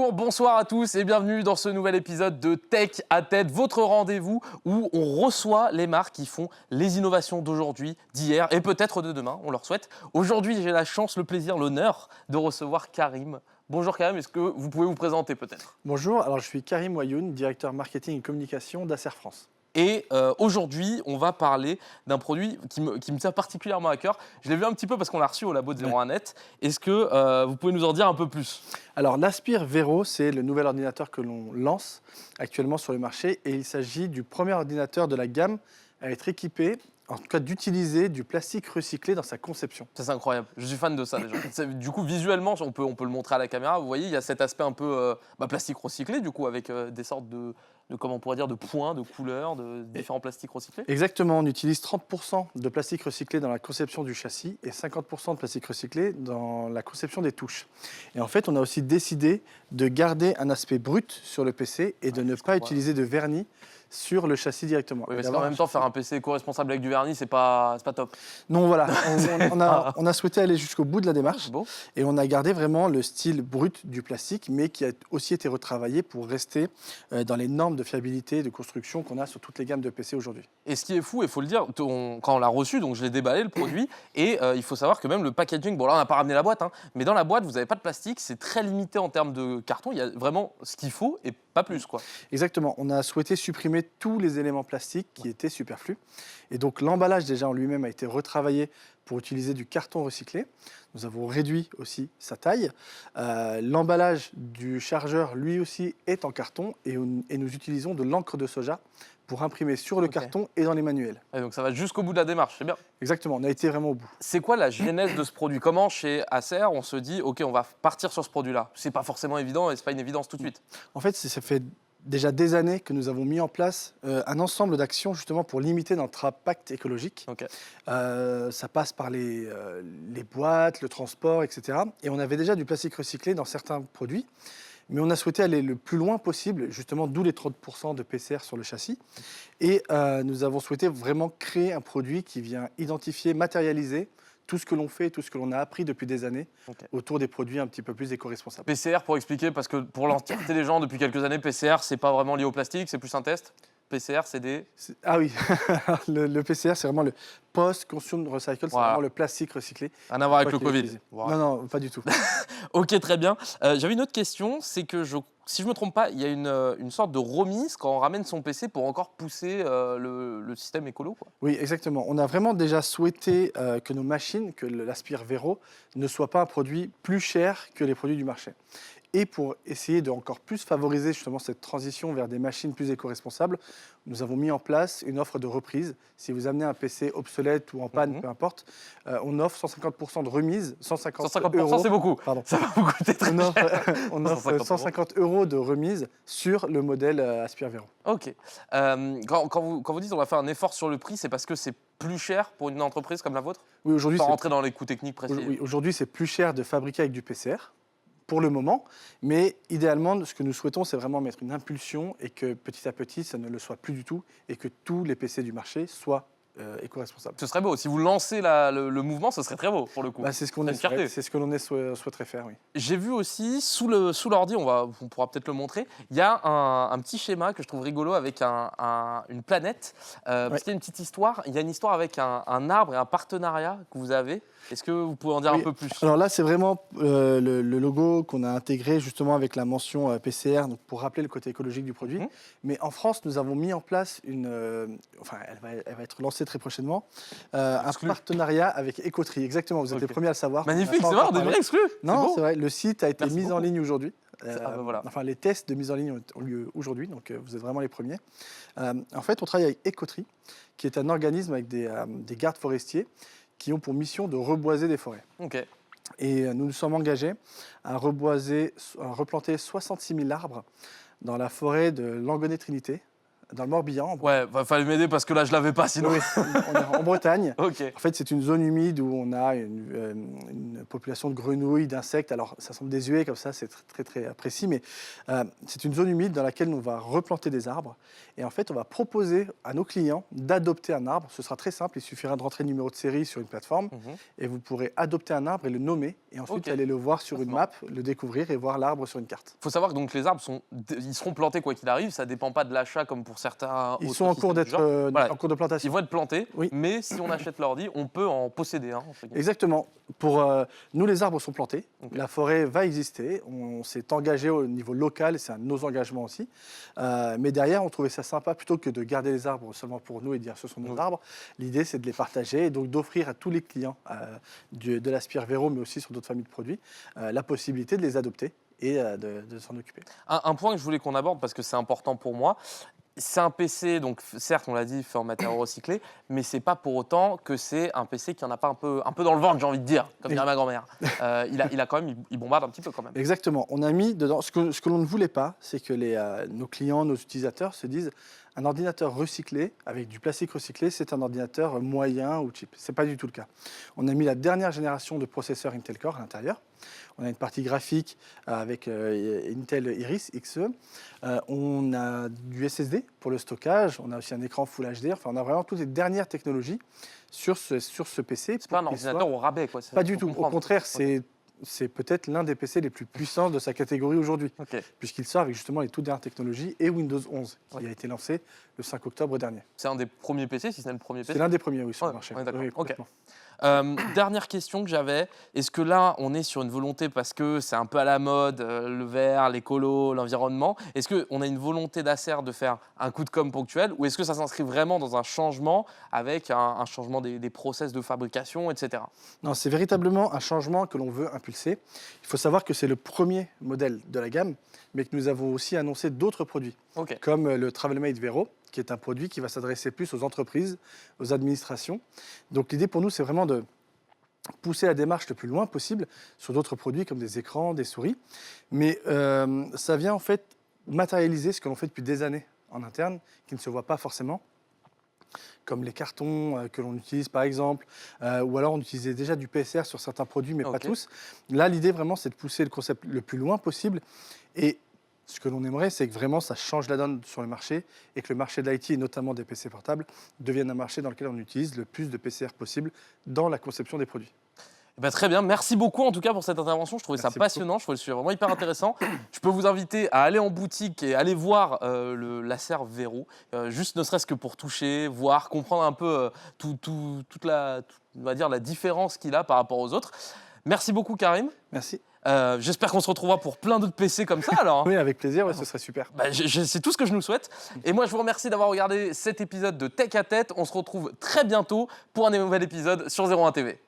Bonjour, bonsoir à tous et bienvenue dans ce nouvel épisode de Tech à Tête, votre rendez-vous où on reçoit les marques qui font les innovations d'aujourd'hui, d'hier et peut-être de demain, on leur souhaite. Aujourd'hui, j'ai la chance, le plaisir, l'honneur de recevoir Karim. Bonjour Karim, est-ce que vous pouvez vous présenter peut-être? Bonjour, alors je suis Karim Wayoun, directeur marketing et communication d'Acer France. Et aujourd'hui, on va parler d'un produit qui me tient particulièrement à cœur. Je l'ai vu un petit peu parce qu'on l'a reçu au labo de 01net. Est-ce que vous pouvez nous en dire un peu plus? Alors l'Aspire Vero, c'est le nouvel ordinateur que l'on lance actuellement sur le marché et il s'agit du premier ordinateur de la gamme à être équipé, en tout cas d'utiliser du plastique recyclé dans sa conception. Ça, c'est incroyable. Je suis fan de ça déjà. Du coup, visuellement, on peut le montrer à la caméra. Vous voyez, il y a cet aspect un peu plastique recyclé, du coup, avec des sortes comment on pourrait dire, de points, de couleurs, de différents plastiques recyclés. Exactement, on utilise 30% de plastique recyclé dans la conception du châssis et 50% de plastique recyclé dans la conception des touches. Et en fait, on a aussi décidé de garder un aspect brut sur le PC et de ne pas utiliser de vernis sur le châssis directement. Oui, parce qu'en même temps, faire un PC éco-responsable avec du vernis, c'est pas top. Non, voilà, on a souhaité aller jusqu'au bout de la démarche Beau. et on a gardé vraiment le style brut du plastique, mais qui a aussi été retravaillé pour rester dans les normes de fiabilité et de construction qu'on a sur toutes les gammes de PC aujourd'hui. Et ce qui est fou, il faut le dire, quand on l'a reçu, donc je l'ai déballé le produit, et il faut savoir que même le packaging, bon là on n'a pas ramené la boîte, hein, mais dans la boîte vous n'avez pas de plastique, c'est très limité en termes de carton, il y a vraiment ce qu'il faut et pas plus quoi. Exactement, on a souhaité supprimer tous les éléments plastiques qui étaient superflus. Et donc l'emballage déjà en lui-même a été retravaillé pour utiliser du carton recyclé. Nous avons réduit aussi sa taille. L'emballage du chargeur, lui aussi, est en carton et nous utilisons de l'encre de soja pour imprimer sur le carton et dans les manuels. Et donc ça va jusqu'au bout de la démarche, c'est bien. Exactement, on a été vraiment au bout. C'est quoi la genèse de ce produit? Comment chez Acer on se dit, ok, on va partir sur ce produit-là? C'est pas forcément évident et c'est pas une évidence tout de suite. En fait, ça fait déjà des années que nous avons mis en place un ensemble d'actions justement pour limiter notre impact écologique. Okay. Ça passe par les boîtes, le transport, etc. Et on avait déjà du plastique recyclé dans certains produits, mais on a souhaité aller le plus loin possible, justement d'où les 30% de PCR sur le châssis. Et nous avons souhaité vraiment créer un produit qui vient identifier, matérialiser tout ce que l'on fait, tout ce que l'on a appris depuis des années autour des produits un petit peu plus éco-responsables. PCR pour expliquer, parce que pour l'entièreté des gens depuis quelques années, PCR c'est pas vraiment lié au plastique, c'est plus un test. PCR c'est des... Ah oui, le PCR c'est vraiment le post-consumer recycle, c'est vraiment le plastique recyclé. Rien à voir avec le Covid. Voilà. Non, pas du tout. Ok, très bien. J'avais une autre question, c'est que si je ne me trompe pas, il y a une sorte de remise quand on ramène son PC pour encore pousser le système écolo, quoi. Oui, exactement. On a vraiment déjà souhaité que nos machines, que l'Aspire Vero, ne soient pas un produit plus cher que les produits du marché. Et pour essayer de encore plus favoriser justement cette transition vers des machines plus éco-responsables, nous avons mis en place une offre de reprise. Si vous amenez un PC obsolète ou en panne, peu importe, on offre 150% de remise, 150 €, c'est beaucoup. Pardon. Ça va vous coûter très cher. On offre 150 € de remise sur le modèle Aspire Vero. Ok. Quand vous dites on va faire un effort sur le prix, c'est parce que c'est plus cher pour une entreprise comme la vôtre? Oui, aujourd'hui, sans rentrer dans les coûts techniques précis. Oui, aujourd'hui, c'est plus cher de fabriquer avec du PCR. Pour le moment, mais idéalement, ce que nous souhaitons, c'est vraiment mettre une impulsion et que petit à petit, ça ne le soit plus du tout et que tous les PC du marché soient éco-responsables. Ce serait beau. Si vous lancez le mouvement, ce serait très beau pour le coup. C'est ce qu'on c'est ce que l'on souhaiterait faire, oui. J'ai vu aussi sous l'ordi, on pourra peut-être le montrer, il y a un petit schéma que je trouve rigolo avec une planète. Parce qu'il y a une petite histoire. Il y a une histoire avec un arbre et un partenariat que vous avez. Est-ce que vous pouvez en dire un peu plus? Alors là, c'est vraiment le logo qu'on a intégré justement avec la mention PCR, donc pour rappeler le côté écologique du produit. Mais en France, nous avons mis en place elle va être lancée très prochainement, un partenariat avec Écoterie. Exactement, vous êtes les premiers à le savoir. Magnifique, c'est vrai, on est vrai exclu. Non, c'est vrai, le site a été mis en ligne aujourd'hui. Voilà. Enfin, les tests de mise en ligne ont lieu aujourd'hui, donc vous êtes vraiment les premiers. En fait, on travaille avec Écoterie, qui est un organisme avec des gardes forestiers qui ont pour mission de reboiser des forêts. Okay. Et nous nous sommes engagés à replanter 66 000 arbres dans la forêt de Langonnet-Trinité, dans le Morbihan. Ouais, fallait m'aider parce que là, je l'avais pas sinon. Oui, on est en Bretagne. Ok. En fait, c'est une zone humide où on a une population de grenouilles, d'insectes. Alors, ça semble désuet comme ça, c'est très, très, très précis, mais c'est une zone humide dans laquelle on va replanter des arbres. Et en fait, on va proposer à nos clients d'adopter un arbre. Ce sera très simple, il suffira de rentrer le numéro de série sur une plateforme et vous pourrez adopter un arbre et le nommer. Et ensuite, aller le voir sur une map, le découvrir et voir l'arbre sur une carte. Il faut savoir que donc, les arbres ils seront plantés quoi qu'il arrive, ça ne dépend pas de l'achat comme pour certains. Ils sont en cours en cours de plantation. Ils vont être plantés, oui. Mais si on achète l'ordi, on peut en posséder un. Exactement. Pour nous, les arbres sont plantés. La forêt va exister. On s'est engagé au niveau local, c'est un de nos engagements aussi. Mais derrière, on trouvait ça sympa, plutôt que de garder les arbres seulement pour nous et dire ce sont nos arbres. L'idée, c'est de les partager et donc d'offrir à tous les clients de l'Aspire Véro, mais aussi sur d'autres familles de produits, la possibilité de les adopter et de s'en occuper. Un point que je voulais qu'on aborde, parce que c'est important pour moi, c'est un PC, donc certes, on l'a dit, fait en matériaux recyclés, mais c'est pas pour autant que c'est un PC qui en a pas un peu dans le ventre, j'ai envie de dire, comme dirait ma grand-mère. Il a quand même, il bombarde un petit peu quand même. Exactement. On a mis dedans, ce que l'on ne voulait pas, c'est que nos clients, nos utilisateurs se disent un ordinateur recyclé, avec du plastique recyclé, c'est un ordinateur moyen ou cheap. Ce n'est pas du tout le cas. On a mis la dernière génération de processeurs Intel Core à l'intérieur. On a une partie graphique avec Intel Iris Xe. On a du SSD pour le stockage. On a aussi un écran Full HD. Enfin, on a vraiment toutes les dernières technologies sur ce PC. C'est pas un ordinateur au rabais, quoi. Pas du tout. Au contraire, c'est peut-être l'un des PC les plus puissants de sa catégorie aujourd'hui, puisqu'il sort avec justement les toutes dernières technologies et Windows 11, qui a été lancé le 5 octobre dernier. C'est un des premiers PC, si c'est le premier PC. C'est l'un des premiers, oui, sur le marché. Dernière question que j'avais, est-ce que là, on est sur une volonté, parce que c'est un peu à la mode, le vert, l'écolo, l'environnement, est-ce qu'on a une volonté d'Acer de faire un coup de com' ponctuel, ou est-ce que ça s'inscrit vraiment dans un changement avec un changement des process de fabrication, etc. Non, c'est véritablement un changement que l'on veut impulser. Il faut savoir que c'est le premier modèle de la gamme, mais que nous avons aussi annoncé d'autres produits, comme le TravelMate Vero, qui est un produit qui va s'adresser plus aux entreprises, aux administrations. Donc l'idée pour nous, c'est vraiment de pousser la démarche le plus loin possible sur d'autres produits comme des écrans, des souris. Mais ça vient en fait matérialiser ce que l'on fait depuis des années en interne, qui ne se voit pas forcément, comme les cartons que l'on utilise par exemple, ou alors on utilisait déjà du PSR sur certains produits, mais pas tous. Là, l'idée vraiment, c'est de pousser le concept le plus loin possible. Et ce que l'on aimerait, c'est que vraiment ça change la donne sur le marché et que le marché de l'IT, et notamment des PC portables, devienne un marché dans lequel on utilise le plus de PCR possible dans la conception des produits. Eh bien, très bien, merci beaucoup en tout cas pour cette intervention, je trouvais ça passionnant, je trouvais le sujet vraiment hyper intéressant. Je peux vous inviter à aller en boutique et aller voir l'Acer Vero, juste ne serait-ce que pour toucher, voir, comprendre un peu toute la différence qu'il a par rapport aux autres. Merci beaucoup Karim. Merci. J'espère qu'on se retrouvera pour plein d'autres PC comme ça alors. Oui, avec plaisir, ce serait super. C'est tout ce que je nous souhaite. Et moi, je vous remercie d'avoir regardé cet épisode de Tech à Tête. On se retrouve très bientôt pour un nouvel épisode sur 01 TV.